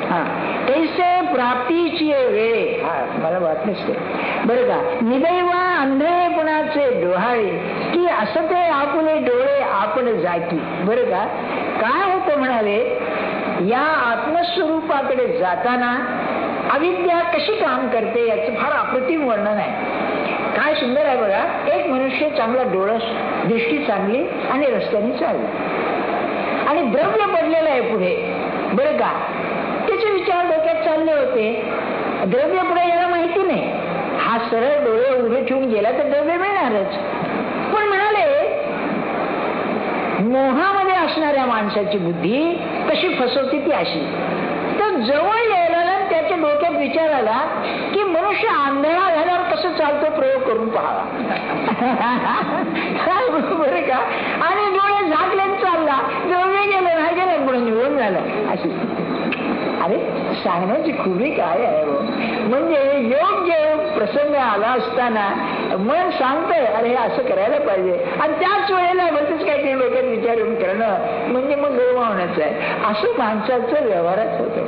हा, तैसे प्राप्तीची वेळ. हा, मला वाटलंच ते बरं का. निदैवा अंधळेपणाचे डोहाळे की असं ते आपले डोळे आपण जाती. बरं का. काय होतं म्हणाले, या आत्मस्वरूपाकडे जाताना अविद्या कशी काम करते याचं फार अप्रतिम वर्णन आहे. काय सुंदर आहे बघा. एक मनुष्य चांगला डोळस, दृष्टी चांगली आणि रस्त्याने चालला आणि द्रव्य पडलेलं आहे पुढे बरं का. त्याचे विचार डोक्यात चालले होते. द्रव्य पुढे याला माहिती नाही. हा सरळ डोळे उभे ठेवून गेला तर द्रव्य मिळणारच. पण म्हणाले, मोहामध्ये असणाऱ्या माणसाची बुद्धी कशी फसवते ती अशी. तर जवळ यायला त्याच्या डोक्यात विचार आला की मनुष्य आंधळा झाल्यावर कसं चालतो प्रयोग करून पाहावा. काय बरोबर का. आणि डोळे झाकले चालला, द्रव्य गेलं नाही गेलं म्हणून निवडून झालं अशी. अरे सांगण्याची खुबी काय आहे. म्हणजे योग्य प्रसंग आला असताना मन सांगतंय अरे हे असं करायला पाहिजे, आणि त्याच वेळेला म्हणतेच काहीतरी डोक्यात विचार येऊन करणं म्हणजे मग गौरवावणच आहे. असं माणसाचं व्यवहारात होतं.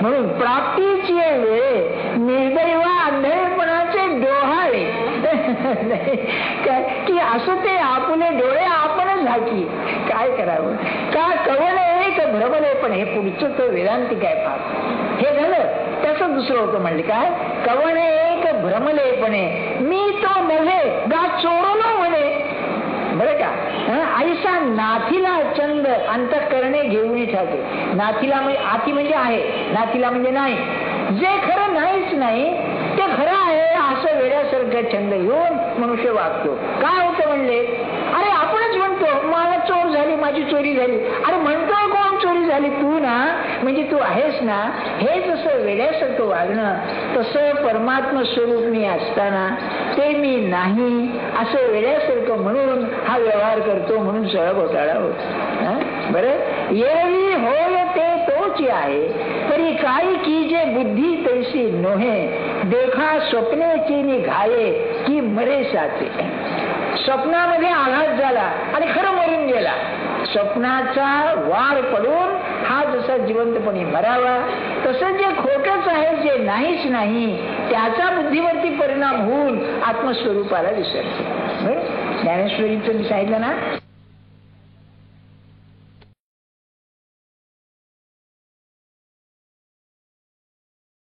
म्हणून प्राप्तीची वेळ निर्दैवा अंधळेपणाचे डोहाळे की असं ते आपले डोळे आपणच झाकी. काय करावं का. कवले एक भ्रमले. पण हे पुढचं तो वेदांतिक आहे फार. हे झालं. त्याचं दुसरं होतं म्हणले काय, कवणे एक भ्रमलेपणे मी तो नव्हे गा चोरलो म्हणे. बरं का. ऐसा नाथीला चंद अंतःकरणे घेऊन ठाके. नाथीला म्हणजे आती म्हणजे आहे, नाथीला म्हणजे नाही. जे खरं नाहीच नाही ते खरं आहे असं वेड्यासारखं छंद घेऊन मनुष्य वागतो. काय होतं म्हणले, अरे आपणच म्हणतो मला चोर झाली, माझी चोरी झाली. अरे म्हणतोय कोण चोरी झाली? तू ना, म्हणजे तू आहेस ना. हे जसं वेड्यासारखं वागणं, तसं परमात्मा स्वरूप मी असताना ते मी नाही असं वेड्यासारखं म्हणून हा व्यवहार करतो, म्हणून सगळा घोटाळा होतो. बरं. येवी होय ते तोच आहे, तरी काही की जे बुद्धी तैसी नोहे देखा स्वप्नेची निघाये की मरे साचे. स्वप्नामध्ये आघात झाला आणि खरं मरून गेला. स्वप्नाचा वार पडून हा जसा जिवंतपणे मरावा, तसं जे खोटच आहे, जे नाहीच नाही, त्याचा बुद्धीवरती परिणाम होऊन आत्मस्वरूपाला विसरतो. ज्ञानेश्वरीचं सांगितलं ना,